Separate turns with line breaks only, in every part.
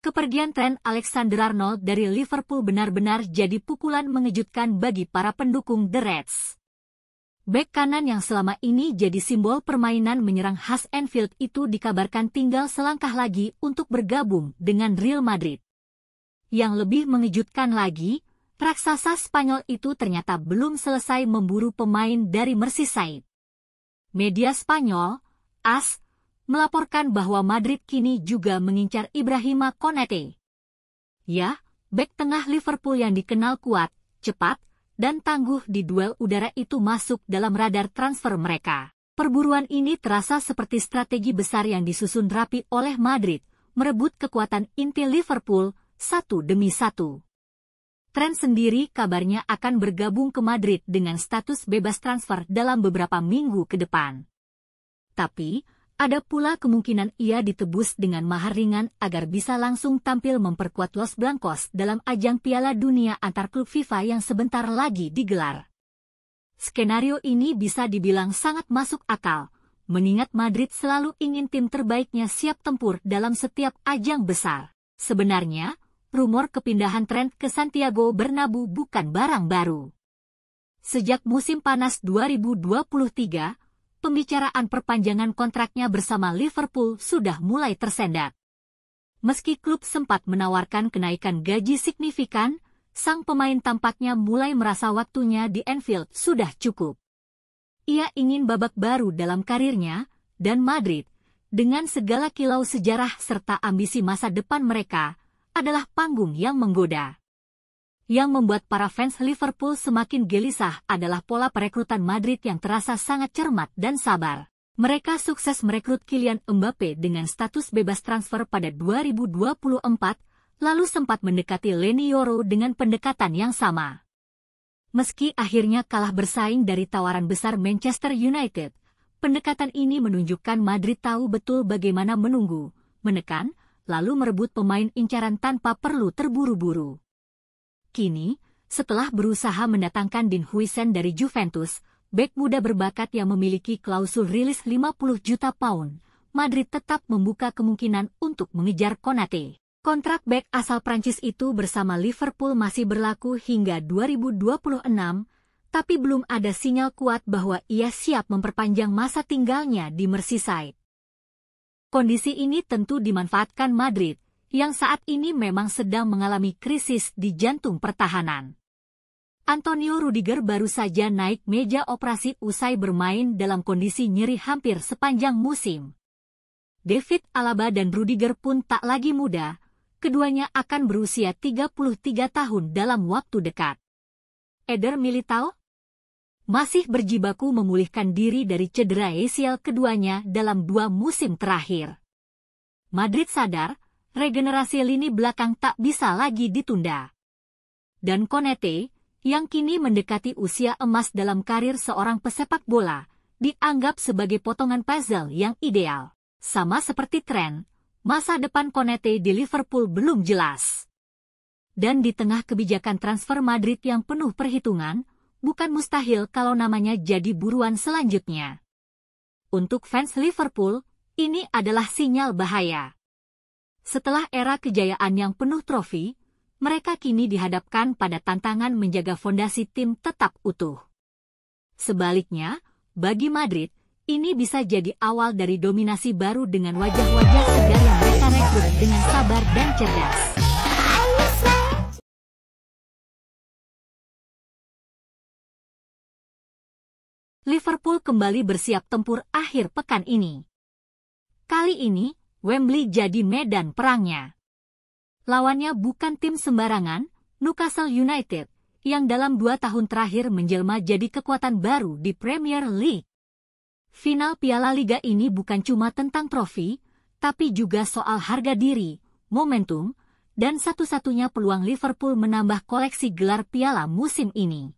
Kepergian Trent Alexander-Arnold dari Liverpool benar-benar jadi pukulan mengejutkan bagi para pendukung The Reds. Bek kanan yang selama ini jadi simbol permainan menyerang khas Anfield itu dikabarkan tinggal selangkah lagi untuk bergabung dengan Real Madrid. Yang lebih mengejutkan lagi, raksasa Spanyol itu ternyata belum selesai memburu pemain dari Merseyside. Media Spanyol, AS, melaporkan bahwa Madrid kini juga mengincar Ibrahima Konate. Ya, bek tengah Liverpool yang dikenal kuat, cepat, dan tangguh di duel udara itu masuk dalam radar transfer mereka. Perburuan ini terasa seperti strategi besar yang disusun rapi oleh Madrid, merebut kekuatan inti Liverpool satu demi satu. Trent sendiri kabarnya akan bergabung ke Madrid dengan status bebas transfer dalam beberapa minggu ke depan. Tapi, ada pula kemungkinan ia ditebus dengan mahar ringan agar bisa langsung tampil memperkuat Los Blancos dalam ajang Piala Dunia antar klub FIFA yang sebentar lagi digelar. Skenario ini bisa dibilang sangat masuk akal, mengingat Madrid selalu ingin tim terbaiknya siap tempur dalam setiap ajang besar. Sebenarnya, rumor kepindahan Trent ke Santiago Bernabeu bukan barang baru. Sejak musim panas 2023, pembicaraan perpanjangan kontraknya bersama Liverpool sudah mulai tersendat. Meski klub sempat menawarkan kenaikan gaji signifikan, sang pemain tampaknya mulai merasa waktunya di Anfield sudah cukup. Ia ingin babak baru dalam karirnya, dan Madrid, dengan segala kilau sejarah serta ambisi masa depan mereka, adalah panggung yang menggoda. Yang membuat para fans Liverpool semakin gelisah adalah pola perekrutan Madrid yang terasa sangat cermat dan sabar. Mereka sukses merekrut Kylian Mbappe dengan status bebas transfer pada 2024, lalu sempat mendekati Leny Yoro dengan pendekatan yang sama. Meski akhirnya kalah bersaing dari tawaran besar Manchester United, pendekatan ini menunjukkan Madrid tahu betul bagaimana menunggu, menekan, lalu merebut pemain incaran tanpa perlu terburu-buru. Kini, setelah berusaha mendatangkan Dean Huijsen dari Juventus, bek muda berbakat yang memiliki klausul rilis 50 juta pound, Madrid tetap membuka kemungkinan untuk mengejar Konate. Kontrak bek asal Prancis itu bersama Liverpool masih berlaku hingga 2026, tapi belum ada sinyal kuat bahwa ia siap memperpanjang masa tinggalnya di Merseyside. Kondisi ini tentu dimanfaatkan Madrid, yang saat ini memang sedang mengalami krisis di jantung pertahanan. Antonio Rudiger baru saja naik meja operasi usai bermain dalam kondisi nyeri hampir sepanjang musim. David Alaba dan Rudiger pun tak lagi muda, keduanya akan berusia 33 tahun dalam waktu dekat. Eder Militao masih berjibaku memulihkan diri dari cedera ACL keduanya dalam 2 musim terakhir. Madrid sadar, regenerasi lini belakang tak bisa lagi ditunda. Dan Konate, yang kini mendekati usia emas dalam karir seorang pesepak bola, dianggap sebagai potongan puzzle yang ideal. Sama seperti Trent, masa depan Konate di Liverpool belum jelas. Dan di tengah kebijakan transfer Madrid yang penuh perhitungan, bukan mustahil kalau namanya jadi buruan selanjutnya. Untuk fans Liverpool, ini adalah sinyal bahaya. Setelah era kejayaan yang penuh trofi, mereka kini dihadapkan pada tantangan menjaga fondasi tim tetap utuh. Sebaliknya, bagi Madrid, ini bisa jadi awal dari dominasi baru dengan wajah-wajah segar yang mereka rekrut dengan sabar dan cerdas. Liverpool kembali bersiap tempur akhir pekan ini. Kali ini, Wembley jadi medan perangnya. Lawannya bukan tim sembarangan, Newcastle United, yang dalam 2 tahun terakhir menjelma jadi kekuatan baru di Premier League. Final Piala Liga ini bukan cuma tentang trofi, tapi juga soal harga diri, momentum, dan satu-satunya peluang Liverpool menambah koleksi gelar piala musim ini.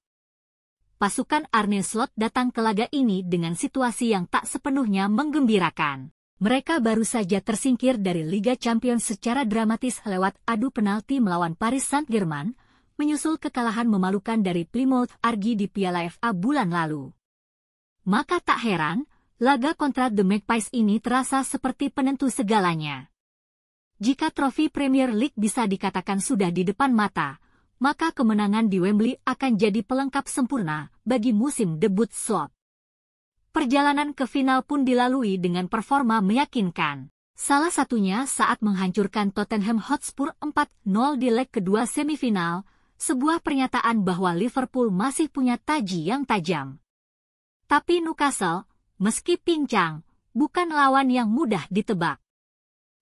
Pasukan Arne Slot datang ke laga ini dengan situasi yang tak sepenuhnya menggembirakan. Mereka baru saja tersingkir dari Liga Champions secara dramatis lewat adu penalti melawan Paris Saint-Germain, menyusul kekalahan memalukan dari Plymouth Argyle di Piala FA bulan lalu. Maka tak heran, laga kontra The Magpies ini terasa seperti penentu segalanya. Jika trofi Premier League bisa dikatakan sudah di depan mata, maka kemenangan di Wembley akan jadi pelengkap sempurna bagi musim debut Slot. Perjalanan ke final pun dilalui dengan performa meyakinkan. Salah satunya saat menghancurkan Tottenham Hotspur 4-0 di leg kedua semifinal, sebuah pernyataan bahwa Liverpool masih punya taji yang tajam. Tapi Newcastle, meski pincang, bukan lawan yang mudah ditebak.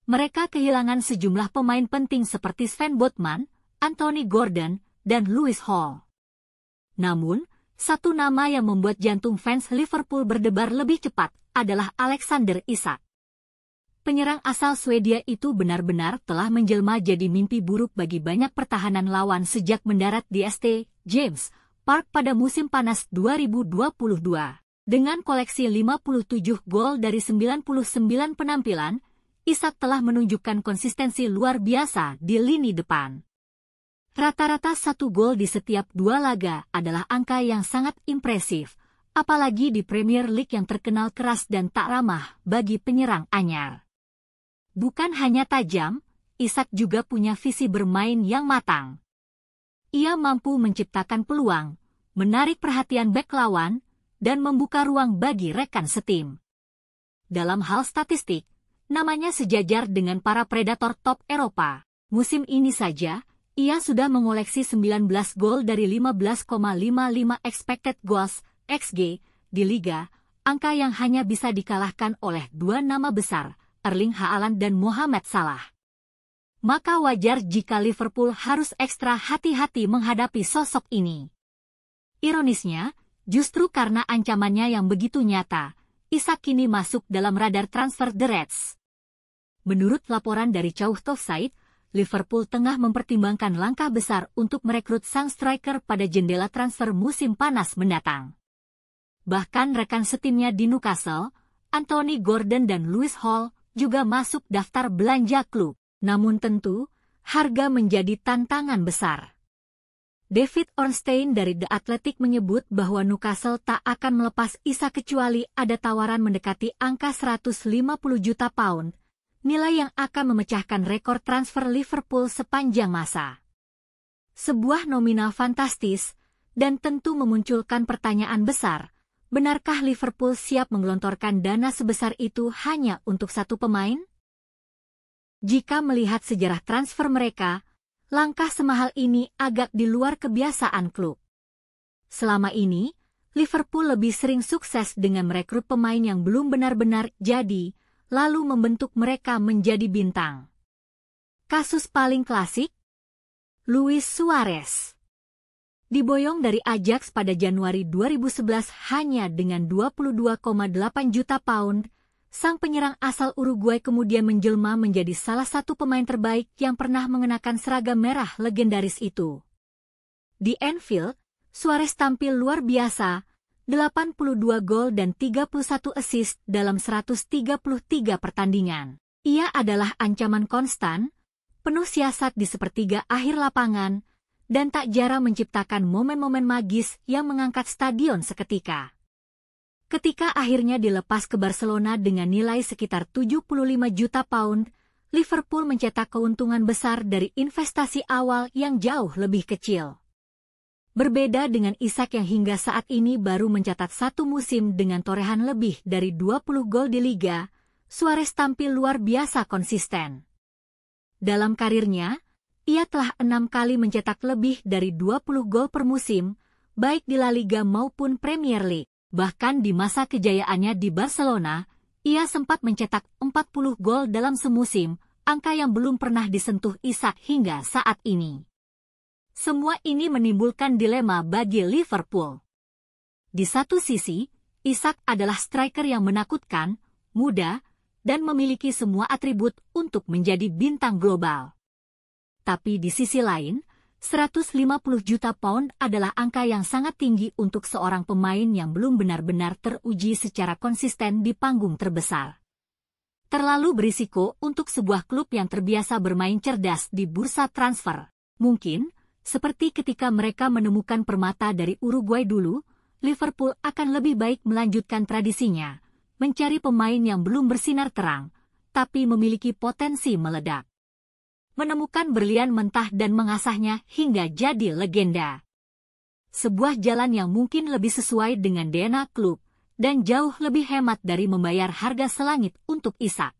Mereka kehilangan sejumlah pemain penting seperti Sven Botman, Anthony Gordon, dan Lewis Hall. Namun, satu nama yang membuat jantung fans Liverpool berdebar lebih cepat adalah Alexander Isak. Penyerang asal Swedia itu benar-benar telah menjelma jadi mimpi buruk bagi banyak pertahanan lawan sejak mendarat di St. James Park pada musim panas 2022. Dengan koleksi 57 gol dari 99 penampilan, Isak telah menunjukkan konsistensi luar biasa di lini depan. Rata-rata 1 gol di setiap 2 laga adalah angka yang sangat impresif, apalagi di Premier League yang terkenal keras dan tak ramah bagi penyerang anyar. Bukan hanya tajam, Isak juga punya visi bermain yang matang. Ia mampu menciptakan peluang, menarik perhatian bek lawan, dan membuka ruang bagi rekan setim. Dalam hal statistik, namanya sejajar dengan para predator top Eropa. Musim ini saja, ia sudah mengoleksi 19 gol dari 15,55 expected goals (XG) di Liga, angka yang hanya bisa dikalahkan oleh 2 nama besar, Erling Haaland dan Mohamed Salah. Maka wajar jika Liverpool harus ekstra hati-hati menghadapi sosok ini. Ironisnya, justru karena ancamannya yang begitu nyata, Isak kini masuk dalam radar transfer The Reds. Menurut laporan dari Chauvin Offside, Liverpool tengah mempertimbangkan langkah besar untuk merekrut sang striker pada jendela transfer musim panas mendatang. Bahkan rekan setimnya di Newcastle, Anthony Gordon dan Lewis Hall, juga masuk daftar belanja klub. Namun tentu, harga menjadi tantangan besar. David Ornstein dari The Athletic menyebut bahwa Newcastle tak akan melepas Isak kecuali ada tawaran mendekati angka 150 juta pound, nilai yang akan memecahkan rekor transfer Liverpool sepanjang masa. Sebuah nominal fantastis, dan tentu memunculkan pertanyaan besar, benarkah Liverpool siap menggelontorkan dana sebesar itu hanya untuk satu pemain? Jika melihat sejarah transfer mereka, langkah semahal ini agak di luar kebiasaan klub. Selama ini, Liverpool lebih sering sukses dengan merekrut pemain yang belum benar-benar jadi, lalu membentuk mereka menjadi bintang. Kasus paling klasik? Luis Suarez. Diboyong dari Ajax pada Januari 2011 hanya dengan 22,8 juta pound, sang penyerang asal Uruguay kemudian menjelma menjadi salah satu pemain terbaik yang pernah mengenakan seragam merah legendaris itu. Di Anfield, Suarez tampil luar biasa, 82 gol dan 31 assist dalam 133 pertandingan. Ia adalah ancaman konstan, penuh siasat di sepertiga akhir lapangan, dan tak jarang menciptakan momen-momen magis yang mengangkat stadion seketika. Ketika akhirnya dilepas ke Barcelona dengan nilai sekitar 75 juta pound, Liverpool mencetak keuntungan besar dari investasi awal yang jauh lebih kecil. Berbeda dengan Isak yang hingga saat ini baru mencatat 1 musim dengan torehan lebih dari 20 gol di Liga, Suarez tampil luar biasa konsisten. Dalam karirnya, ia telah 6 kali mencetak lebih dari 20 gol per musim, baik di La Liga maupun Premier League. Bahkan di masa kejayaannya di Barcelona, ia sempat mencetak 40 gol dalam semusim, angka yang belum pernah disentuh Isak hingga saat ini. Semua ini menimbulkan dilema bagi Liverpool. Di satu sisi, Isak adalah striker yang menakutkan, muda, dan memiliki semua atribut untuk menjadi bintang global. Tapi di sisi lain, 150 juta pound adalah angka yang sangat tinggi untuk seorang pemain yang belum benar-benar teruji secara konsisten di panggung terbesar. Terlalu berisiko untuk sebuah klub yang terbiasa bermain cerdas di bursa transfer. Mungkin, seperti ketika mereka menemukan permata dari Uruguay dulu, Liverpool akan lebih baik melanjutkan tradisinya, mencari pemain yang belum bersinar terang, tapi memiliki potensi meledak. menemukan berlian mentah dan mengasahnya hingga jadi legenda. Sebuah jalan yang mungkin lebih sesuai dengan DNA klub, dan jauh lebih hemat dari membayar harga selangit untuk Isak.